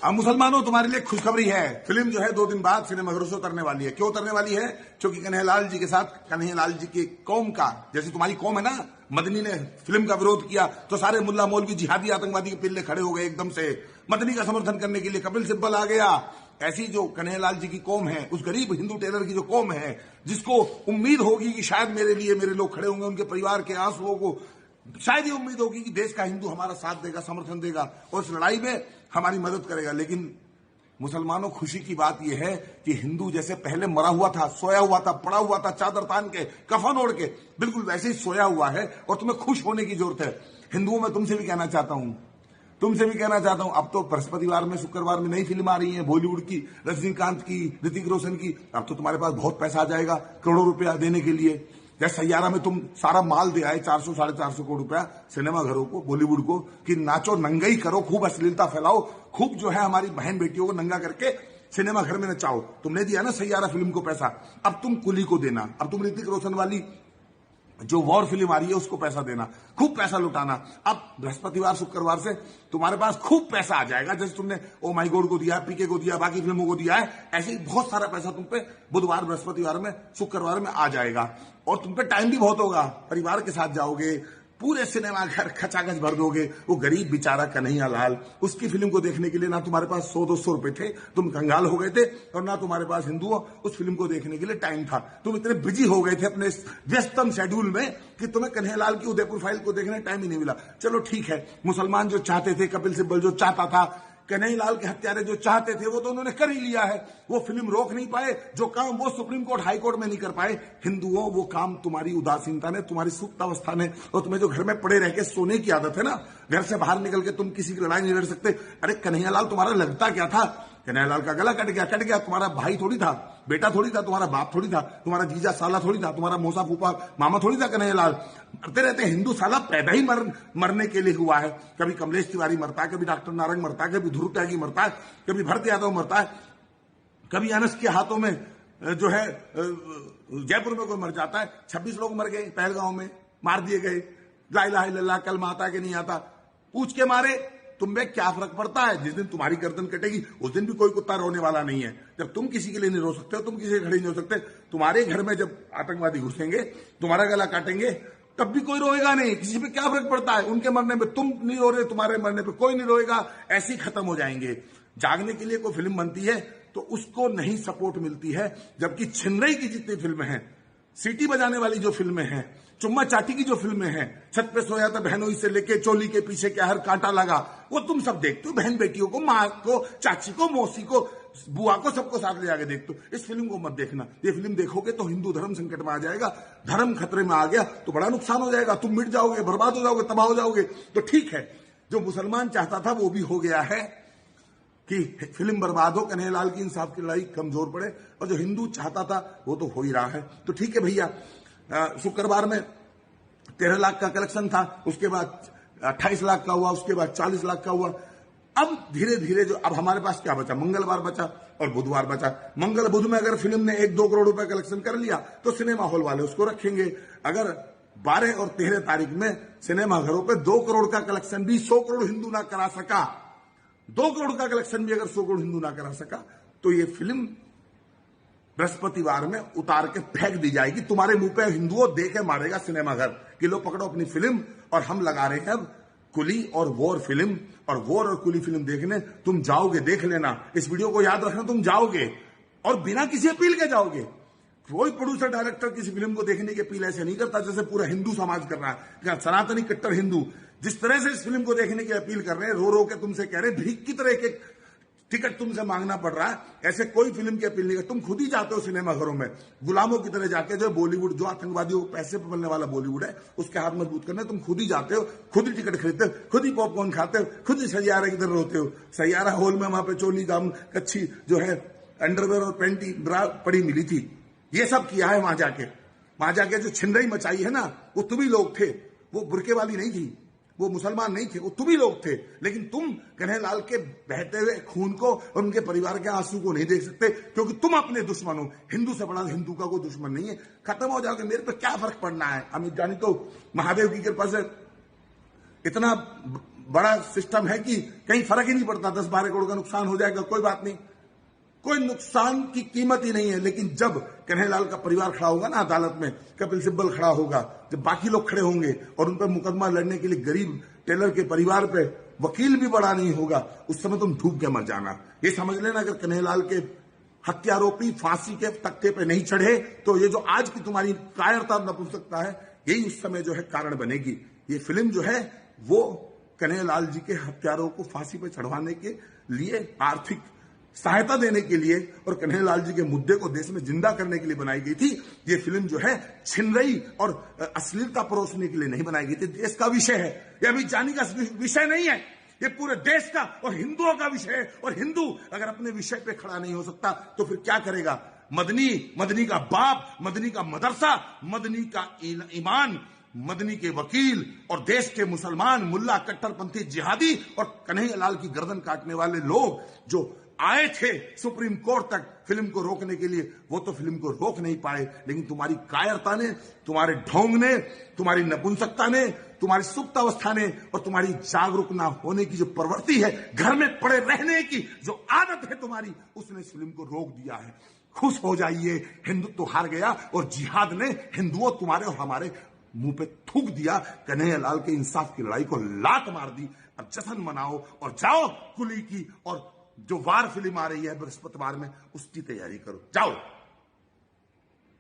अब मुसलमानों तुम्हारे लिए खुशखबरी है, फिल्म जो है 2 दिन बाद सिनेमाघरों से उतरने वाली है। क्यों उतरने वाली है? क्योंकि कन्हैयालाल जी के साथ कन्हैयालाल जी की कौम का, जैसे तुम्हारी कौम है ना, मदनी ने फिल्म का विरोध किया तो सारे मुल्ला मौलवी जिहादी आतंकवादी के पिल्ले खड़े हो गए एकदम से। मदनी का समर्थन करने के लिए कपिल सिब्बल आ गया। ऐसी जो कन्हैयालाल जी की कौम है, उस गरीब हिंदू टेलर की जो कौम है, जिसको उम्मीद होगी कि शायद मेरे लिए मेरे लोग खड़े होंगे, उनके परिवार के आंसुओं को शायद ये उम्मीद होगी कि देश का हिंदू हमारा साथ देगा, समर्थन देगा और इस लड़ाई में हमारी मदद करेगा। लेकिन मुसलमानों, खुशी की बात यह है कि हिंदू जैसे पहले मरा हुआ था, सोया हुआ था, पड़ा हुआ था, चादर तान के, कफन ओढ़ के, बिल्कुल वैसे ही सोया हुआ है और तुम्हें खुश होने की जरूरत है। हिंदुओं में तुमसे भी कहना चाहता हूं, अब तो बृहस्पतिवार में, शुक्रवार में नई फिल्म आ रही है बॉलीवुड की, रजनीकांत की, ऋतिक रोशन की। अब तो तुम्हारे पास बहुत पैसा आ जाएगा करोड़ों रुपया देने के लिए। जैसे सैयारा में तुम सारा माल दे आए 400 साढ़े 400 करोड़ रुपया सिनेमा घरों को, बॉलीवुड को, कि नाचो, नंगाई करो, खूब अश्लीलता फैलाओ, खूब जो है हमारी बहन बेटियों को नंगा करके सिनेमा घर में नचाओ। तुमने दिया ना सैयारा फिल्म को पैसा, अब तुम कुली को देना। अब तुम ऋतिक रोशन वाली जो वॉर फिल्म आ रही है उसको पैसा देना, खूब पैसा लुटाना। अब बृहस्पतिवार शुक्रवार से तुम्हारे पास खूब पैसा आ जाएगा। जैसे तुमने ओ माई गॉड को दिया, पीके को दिया, बाकी फिल्मों को दिया है, ऐसे ही बहुत सारा पैसा तुम पे बुधवार, बृहस्पतिवार में, शुक्रवार में आ जाएगा। और तुम पे टाइम भी बहुत होगा, परिवार के साथ जाओगे, पूरे सिनेमा घर खचाखच भर दोगे। वो गरीब बेचारा कन्हैयालाल, उसकी फिल्म को देखने के लिए ना तुम्हारे पास 100-200 रुपए थे, तुम कंगाल हो गए थे, और ना तुम्हारे पास हिंदुओं उस फिल्म को देखने के लिए टाइम था। तुम इतने बिजी हो गए थे अपने व्यस्तम शेड्यूल में कि तुम्हें कन्हैयालाल की उदयपुर फाइल को देखने टाइम ही नहीं मिला। चलो ठीक है, मुसलमान जो चाहते थे, कपिल सिब्बल जो चाहता था, कन्हैयालाल के हत्यारे जो चाहते थे, वो तो उन्होंने कर ही लिया है। वो फिल्म रोक नहीं पाए, जो काम वो सुप्रीम कोर्ट, हाई कोर्ट में नहीं कर पाए। हिंदुओं, वो काम तुम्हारी उदासीनता ने, तुम्हारी सुप्तावस्था ने, और तुम्हें जो घर में पड़े रह के सोने की आदत है ना, घर से बाहर निकल के तुम किसी की लड़ाई नहीं लड़ सकते। अरे कन्हैयालाल तुम्हारा लगता क्या था? कन्हैयालाल का गला कट गया। तुम्हारा भाई थोड़ी था, बेटा थोड़ी था, तुम्हारा बाप थोड़ी था, तुम्हारा जीजा साला थोड़ी था, तुम्हारा मौसा फूफा मामा थोड़ी था कन्हैयालाल। मरते रहते हिंदू साला पैदा ही मरने के लिए हुआ है। कभी कमलेश तिवारी मरता है, कभी डॉक्टर नारंग मरता है, कभी ध्रुव त्यागी मरता है, कभी भरत यादव मरता है, कभी अनस के हाथों में जो है जयपुर में कोई मर जाता है। 26 लोग मर गए पहलगांव में, मार दिए गए। ला इलाहा इल्लल्लाह कलमा आता है कि नहीं आता, पूछ के मारे। तुम में क्या फर्क पड़ता है? जिस दिन तुम्हारी गर्दन कटेगी उस दिन भी कोई कुत्ता रोने वाला नहीं है। जब तुम किसी के लिए नहीं रो सकते हो, तुम किसी के खड़े नहीं हो सकते, तुम्हारे घर में जब आतंकवादी घुसेंगे, तुम्हारा गला काटेंगे, तब भी कोई रोएगा नहीं। किसी पे क्या फर्क पड़ता है? उनके मरने पे तुम नहीं रो रहे, तुम्हारे मरने पे कोई नहीं रोएगा, ऐसे ही खत्म हो जाएंगे। जागने के लिए कोई फिल्म बनती है तो उसको नहीं सपोर्ट मिलती है, जबकि छिनरई की जितनी फिल्में हैं, सीटी बजाने वाली जो फिल्में हैं, चुम्मा चाटी की जो फिल्में हैं, छत पे सोया था बहनों से लेके चोली के पीछे क्या हर कांटा लगा, वो तुम सब देखते हो। बहन बेटियों को, माँ को, चाची को, मौसी को, बुआ को, सबको साथ ले जाके देखते हो। इस फिल्म को मत देखना। ये फिल्म देखोगे तो हिंदू धर्म संकट में आ जाएगा, धर्म खतरे में आ गया तो बड़ा नुकसान हो जाएगा, तुम मिट जाओगे, बर्बाद हो जाओगे, तबाह हो जाओगे। तो ठीक है, जो मुसलमान चाहता था वो भी हो गया है कि फिल्म बर्बाद हो, कन्हैयालाल की इंसाफ की लड़ाई कमजोर पड़े, और जो हिंदू चाहता था वो तो हो ही रहा है। तो ठीक है भैया, शुक्रवार में 13 लाख का कलेक्शन था, उसके बाद 28 लाख का हुआ, उसके बाद 40 लाख का हुआ। अब धीरे धीरे जो, अब हमारे पास क्या बचा? मंगलवार बचा और बुधवार बचा। मंगल बुध में अगर फिल्म ने 1-2 करोड़ रुपए कलेक्शन कर लिया तो सिनेमा हॉल वाले उसको रखेंगे। अगर 12 और 13 तारीख में सिनेमा घरों पे 2 करोड़ का कलेक्शन भी 100 करोड़ हिंदू ना करा सका, 2 करोड़ का कलेक्शन भी अगर 100 करोड़ हिंदू ना करा सका, तो ये फिल्म बृहस्पतिवार में उतार के फेंक दी जाएगी। तुम्हारे मुंह पे हिंदुओं दे के मारेगा सिनेमा घर कि लो पकड़ो अपनी फिल्म, और हम लगा रहे हैं अब कुली और वॉर फिल्म। और वॉर और कुली फिल्म देखने तुम जाओगे, देख लेना, इस वीडियो को याद रखना, तुम जाओगे और बिना किसी अपील के जाओगे। कोई प्रोड्यूसर डायरेक्टर किसी फिल्म को देखने की अपील ऐसे नहीं करता जैसे पूरा हिंदू समाज कर रहा है। सनातनी कट्टर हिंदू जिस तरह से इस फिल्म को देखने की अपील कर रहे हैं, रो रो के तुमसे कह रहे हैं, भीख की तरह एक टिकट तुमसे मांगना पड़ रहा है, ऐसे कोई फिल्म की अपील नहीं कर। तुम खुद ही जाते हो सिनेमा घरों में गुलामों की तरह जाके, जो बॉलीवुड, जो आतंकवादियों को पैसे पर मिलने वाला बॉलीवुड है, उसके हाथ मजबूत करने तुम खुद ही जाते हो, खुद ही टिकट खरीदते हो, खुद ही पॉपकॉर्न खाते हो, खुद ही सैयारा की तरह रोते हो। सैयारा हॉल में वहां पे चोली गाउन कच्छी जो है अंडरवेयर और पैंटी ब्रा पड़ी मिली थी। ये सब किया है वहां जाके जो छिनरई मचाई है ना, वो तुम ही लोग थे। वो बुरके वाली नहीं थी, वो मुसलमान नहीं थे, वो तुम ही लोग थे। लेकिन तुम कन्हैयालाल के बहते हुए खून को और उनके परिवार के आंसू को नहीं देख सकते, क्योंकि तुम अपने दुश्मन हो। हिंदू से बड़ा हिंदू का कोई दुश्मन नहीं है। खत्म हो जाओगे, मेरे पे क्या फर्क पड़ना है। अमित जानी तो महादेव की कृपा से इतना बड़ा सिस्टम है कि कहीं फर्क ही नहीं पड़ता, 10-12 करोड़ का नुकसान हो जाएगा, कोई बात नहीं, कोई नुकसान की कीमत ही नहीं है। लेकिन जब कन्हैयालाल का परिवार खड़ा होगा ना अदालत में, कपिल सिब्बल खड़ा होगा, जब बाकी लोग खड़े होंगे और उन पर मुकदमा लड़ने के लिए गरीब टेलर के परिवार पे वकील भी बड़ा नहीं होगा, उस समय तुम डूब के मर जाना। ये समझ लेना, अगर कन्हैयालाल के हत्यारोपी फांसी के तख्ते पे नहीं चढ़े तो ये जो आज की तुम्हारी कायरता नपुंसकता है, यही उस समय जो है कारण बनेगी। ये फिल्म जो है वो कन्हैयालाल जी के हत्यारों को फांसी पे चढ़वाने के लिए, आर्थिक सहायता देने के लिए और कन्हैयालाल जी के मुद्दे को देश में जिंदा करने के लिए बनाई गई थी। ये फिल्म जो है छिनरई और अश्लीलता परोसने के लिए नहीं बनाई गई थी। देश का विषय है, ये अभी जानी का विषय नहीं है, ये पूरे देश का और हिंदुओं का विषय है। और हिंदू अगर अपने विषय पे खड़ा नहीं हो सकता तो फिर क्या करेगा? मदनी का बाप, मदनी का मदरसा, मदनी का ईमान, मदनी के वकील और देश के मुसलमान मुल्ला, कट्टरपंथी जिहादी और कन्हैयालाल की गर्दन काटने वाले लोग जो आए थे सुप्रीम कोर्ट तक फिल्म को रोकने के लिए, वो तो फिल्म को रोक नहीं पाए। लेकिन तुम्हारी कायरता ने, तुम्हारे ढोंग ने, तुम्हारी नपुंसकता ने, तुम्हारी सुप्त अवस्था ने और तुम्हारी जागरूक ना होने की जो प्रवृत्ति है, घर में पड़े रहने की जो आदत है तुम्हारी, उसने इस फिल्म को रोक दिया है। खुश हो जाइए, हिंदुत्व हार गया और जिहाद ने हिंदुओं तुम्हारे और हमारे मुंह पे थूक दिया। कन्हैयालाल के इंसाफ की लड़ाई को लात मार दी। अब जश्न मनाओ और जाओ कुली की और जो वार फिल्म आ रही है बृहस्पतिवार में, उसकी तैयारी करो, जाओ।